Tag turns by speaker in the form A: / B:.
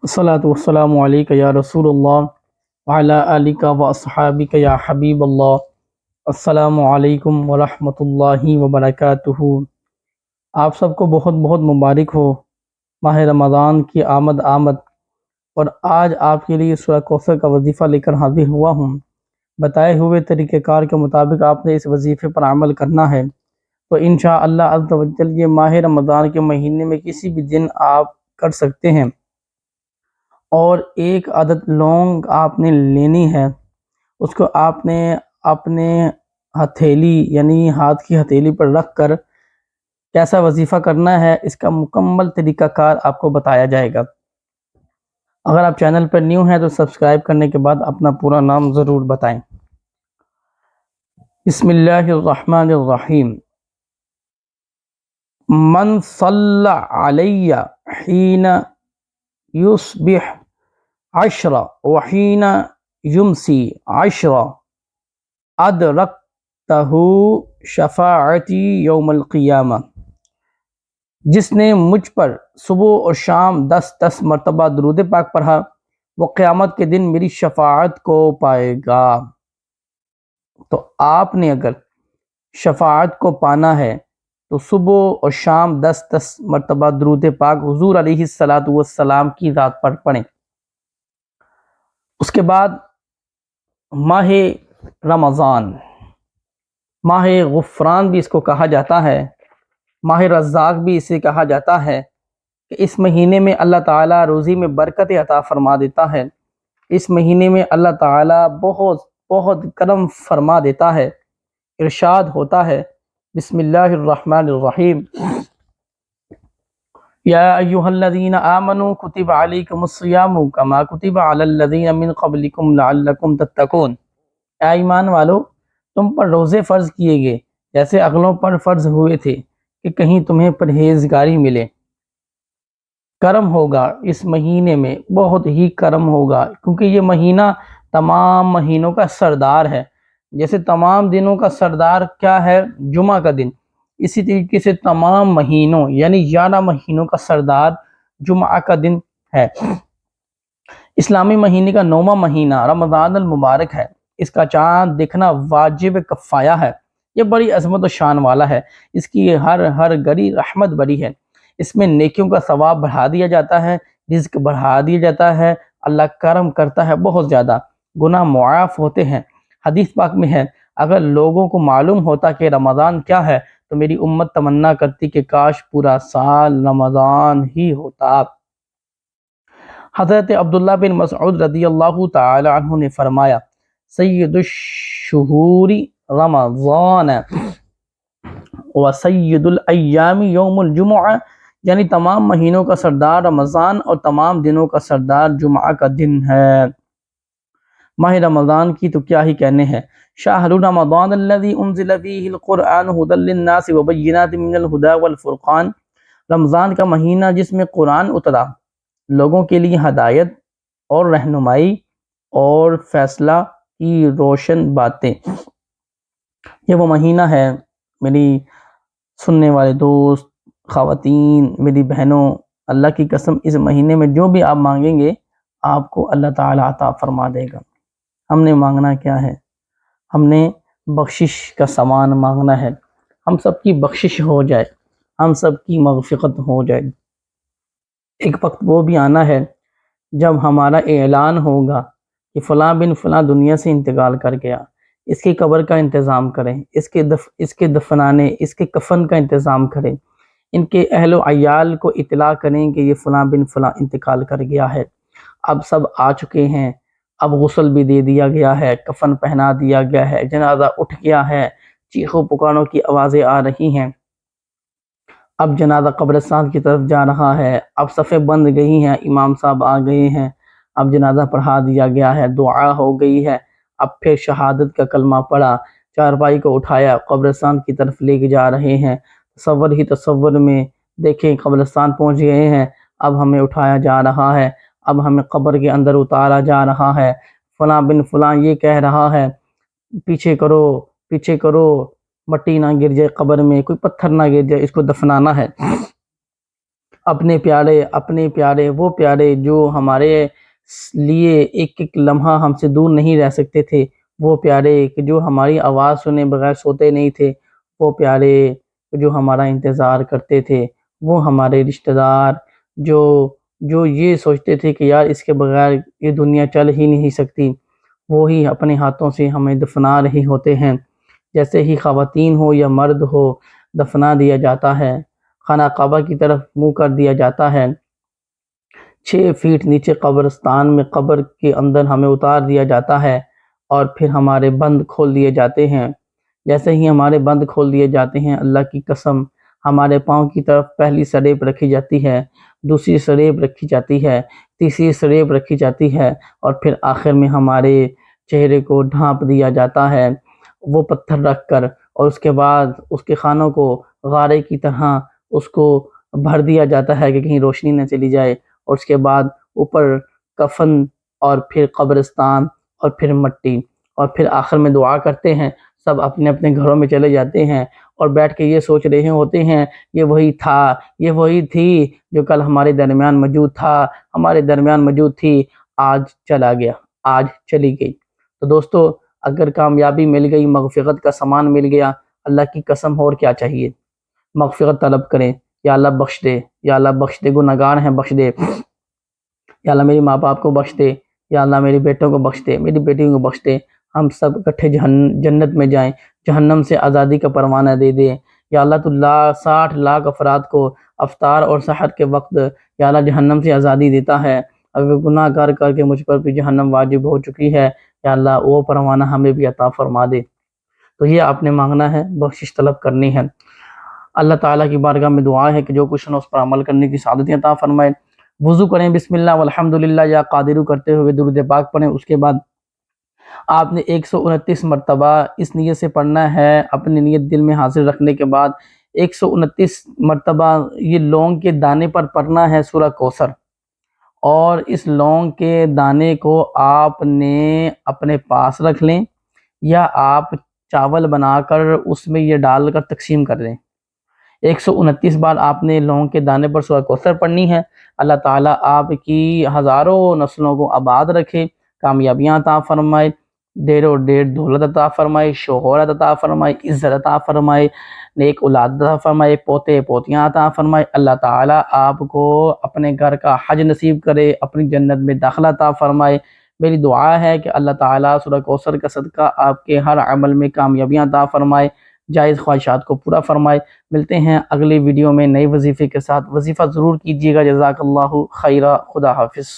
A: الصلاۃ والسلام علیک یا رسول اللہ وعلی آلک و اصحابک یا حبیب اللہ۔ السلام علیکم ورحمۃ اللہ وبرکاتہ۔ آپ سب کو بہت بہت مبارک ہو، ماہ رمضان کی آمد اور آج آپ کے لیے سورہ کوثر کا وظیفہ لے کر حاضر ہوا ہوں۔ بتائے ہوئے طریقہ کار کے مطابق آپ نے اس وظیفے پر عمل کرنا ہے، تو انشاءاللہ عز و جل یہ ماہ رمضان کے مہینے میں کسی بھی دن آپ کر سکتے ہیں، اور ایک عدد لونگ آپ نے لینی ہے۔ اس کو آپ نے اپنے ہتھیلی یعنی ہاتھ کی ہتھیلی پر رکھ کر کیسا وظیفہ کرنا ہے اس کا مکمل طریقہ کار آپ کو بتایا جائے گا۔ اگر آپ چینل پر نیو ہیں تو سبسکرائب کرنے کے بعد اپنا پورا نام ضرور بتائیں۔ بسم اللہ الرحمن الرحیم۔ من صلی علی حین یصبح 10 وحین یمسی 10 ادرکتہ شفاعتی یوم القیامہ۔ جس نے مجھ پر صبح اور شام 10 مرتبہ درود پاک پڑھا، وہ قیامت کے دن میری شفاعت کو پائے گا۔ تو آپ نے اگر شفاعت کو پانا ہے تو صبح اور شام 10 مرتبہ درود پاک حضور علیہ السلام کی ذات پر پڑھیں۔ اس کے بعد ماہ رمضان، ماہ غفران بھی اس کو کہا جاتا ہے، ماہ رزاق بھی اسے کہا جاتا ہے، کہ اس مہینے میں اللہ تعالیٰ روزی میں برکت عطا فرما دیتا ہے۔ اس مہینے میں اللہ تعالیٰ بہت بہت کرم فرما دیتا ہے۔ ارشاد ہوتا ہے، بسم اللہ الرحمن الرحیم، یا ایہا الذین آمنوا کتب علیکم الصیام کما کتب علی الذین من قبلکم لعلکم تتقون۔ اے ایمان والو، تم پر روزے فرض کیے گئے جیسے اگلوں پر فرض ہوئے تھے کہ کہیں تمہیں پرہیزگاری ملے۔ کرم ہوگا اس مہینے میں، بہت ہی کرم ہوگا، کیونکہ یہ مہینہ تمام مہینوں کا سردار ہے۔ جیسے تمام دنوں کا سردار کیا ہے؟ جمعہ کا دن، اسی طریقے سے تمام مہینوں یعنی 11 مہینوں کا سردار جمعہ کا دن ہے۔ اسلامی مہینے کا 9واں مہینہ رمضان المبارک ہے۔ اس کا چاند دیکھنا واجب کفایہ ہے۔ یہ بڑی عظمت و شان والا ہے، اس کی ہر گھڑی رحمت بری ہے۔ اس میں نیکیوں کا ثواب بڑھا دیا جاتا ہے، رزق بڑھا دیا جاتا ہے، اللہ کرم کرتا ہے بہت زیادہ، گناہ معاف ہوتے ہیں۔ حدیث پاک میں ہے، اگر لوگوں کو معلوم ہوتا کہ رمضان کیا ہے تو میری امت تمنا کرتی کہ کاش پورا سال رمضان ہی ہوتا۔ حضرت عبداللہ بن مسعود رضی اللہ تعالی عنہ نے فرمایا، سید الشہور رمضان و سید الایام یوم الجمعہ، یعنی تمام مہینوں کا سردار رمضان اور تمام دنوں کا سردار جمعہ کا دن ہے۔ ماہ رمضان کی تو کیا ہی کہنے ہیں۔ شہر رمضان الذی انزل فیہ القرآن ھدی للناس وبینات من الھدی والفرقان، رمضان کا مہینہ جس میں قرآن اترا، لوگوں کے لیے ہدایت اور رہنمائی اور فیصلہ کی روشن باتیں۔ یہ وہ مہینہ ہے میری سننے والے دوست، خواتین، میری بہنوں، اللہ کی قسم اس مہینے میں جو بھی آپ مانگیں گے آپ کو اللہ تعالیٰ عطا فرما دے گا۔ ہم نے مانگنا کیا ہے؟ ہم نے بخشش کا سامان مانگنا ہے، ہم سب کی بخشش ہو جائے، ہم سب کی مغفرت ہو جائے۔ ایک وقت وہ بھی آنا ہے جب ہمارا اعلان ہوگا کہ فلاں بن فلاں دنیا سے انتقال کر گیا، اس کی قبر کا انتظام کریں، اس کے دفنانے، اس کے کفن کا انتظام کریں، ان کے اہل و عیال کو اطلاع کریں کہ یہ فلاں بن فلاں انتقال کر گیا ہے۔ اب سب آ چکے ہیں، اب غسل بھی دے دیا گیا ہے، کفن پہنا دیا گیا ہے، جنازہ اٹھ گیا ہے، چیخوں پکاروں کی آوازیں آ رہی ہیں، اب جنازہ قبرستان کی طرف جا رہا ہے، اب صفیں بند گئی ہیں، امام صاحب آ گئے ہیں، اب جنازہ پڑھا دیا گیا ہے، دعا ہو گئی ہے، اب پھر شہادت کا کلمہ پڑھا، چارپائی کو اٹھایا، قبرستان کی طرف لے کے جا رہے ہیں۔ تصور ہی تصور میں دیکھیں قبرستان پہنچ گئے ہیں، اب ہمیں اٹھایا جا رہا ہے، اب ہمیں قبر کے اندر اتارا جا رہا ہے۔ فلاں بن فلاں یہ کہہ رہا ہے، پیچھے کرو پیچھے کرو، مٹی نہ گر جائے قبر میں، کوئی پتھر نہ گر جائے، اس کو دفنانا ہے۔ اپنے پیارے وہ پیارے جو ہمارے لیے ایک ایک لمحہ ہم سے دور نہیں رہ سکتے تھے، وہ پیارے کہ جو ہماری آواز سنے بغیر سوتے نہیں تھے، وہ پیارے جو ہمارا انتظار کرتے تھے، وہ ہمارے رشتہ دار جو یہ سوچتے تھے کہ یار اس کے بغیر یہ دنیا چل ہی نہیں سکتی، وہی اپنے ہاتھوں سے ہمیں دفنا رہے ہوتے ہیں۔ جیسے ہی خواتین ہو یا مرد ہو دفنا دیا جاتا ہے، خانہ کعبہ کی طرف منہ کر دیا جاتا ہے، 6 فیٹ نیچے قبرستان میں قبر کے اندر ہمیں اتار دیا جاتا ہے، اور پھر ہمارے بند کھول دیے جاتے ہیں۔ جیسے ہی ہمارے بند کھول دیے جاتے ہیں، اللہ کی قسم ہمارے پاؤں کی طرف پہلی سریب رکھی جاتی ہے، دوسری سریب رکھی جاتی ہے، تیسری سریب رکھی جاتی ہے، اور پھر آخر میں ہمارے چہرے کو ڈھانپ دیا جاتا ہے وہ پتھر رکھ کر، اور اس کے بعد اس کے خانوں کو غارے کی طرح اس کو بھر دیا جاتا ہے کہ کہیں روشنی نہ چلی جائے، اور اس کے بعد اوپر کفن، اور پھر قبرستان، اور پھر مٹی، اور پھر آخر میں دعا کرتے ہیں، سب اپنے اپنے گھروں میں چلے جاتے ہیں، اور بیٹھ کے یہ سوچ رہے ہوتے ہیں یہ وہی تھا، یہ وہی تھی جو کل ہمارے درمیان موجود تھا، ہمارے درمیان موجود تھی، آج چلا گیا، آج چلی گئی۔ تو دوستو، اگر کامیابی مل گئی، مغفرت کا سامان مل گیا، اللہ کی قسم اور کیا چاہیے؟ مغفرت طلب کریں، یا اللہ بخش دے، یا اللہ بخش دے، گناہگار ہیں بخش دے، یا اللہ میری ماں باپ کو بخش دے، یا اللہ میری بیٹوں کو بخش دے، میری بیٹیوں کو بخش دے، ہم سب اکٹھے جنت میں جائیں، جہنم سے آزادی کا پروانہ دے دے۔ یا اللہ تو 60 لاکھ افراد کو افطار اور سحر کے وقت یا اللہ جہنم سے آزادی دیتا ہے، اگر گناہ کر کے مجھ پر بھی جہنم واجب ہو چکی ہے، یا اللہ وہ پروانہ ہمیں بھی عطا فرما دے۔ تو یہ آپ نے مانگنا ہے، بخشش طلب کرنی ہے۔ اللہ تعالیٰ کی بارگاہ میں دعا ہے کہ جو کچھ اس پر عمل کرنے کی سعادت عطا فرمائے۔ وضو کریں، بسم اللہ والحمدللہ یا قادر کرتے ہوئے درود پاک پڑھیں۔ اس کے بعد آپ نے 129 مرتبہ اس نیت سے پڑھنا ہے، اپنی نیت دل میں حاضر رکھنے کے بعد 129 مرتبہ یہ لونگ کے دانے پر پڑھنا ہے سورہ کوثر، اور اس لونگ کے دانے کو آپ نے اپنے پاس رکھ لیں، یا آپ چاول بنا کر اس میں یہ ڈال کر تقسیم کر دیں۔ 129 بار آپ نے لونگ کے دانے پر سورہ کوثر پڑھنی ہے۔ اللہ تعالیٰ آپ کی ہزاروں نسلوں کو آباد رکھے، کامیابیاں عطا فرمائے، دیر و دیر دولت عطا فرمائے، شہرت عطا فرمائے، عزت عطا فرمائے، نیک اولاد عطا فرمائے، پوتے پوتیاں عطا فرمائے۔ اللہ تعالیٰ آپ کو اپنے گھر کا حج نصیب کرے، اپنی جنت میں داخلہ عطا فرمائے۔ میری دعا ہے کہ اللہ تعالیٰ سورہ کوثر کا صدقہ آپ کے ہر عمل میں کامیابیاں عطا فرمائے، جائز خواہشات کو پورا فرمائے۔ ملتے ہیں اگلی ویڈیو میں نئے وظیفے کے ساتھ، وظیفہ ضرور کیجیے گا۔ جزاک اللہ خیرہ، خدا حافظ۔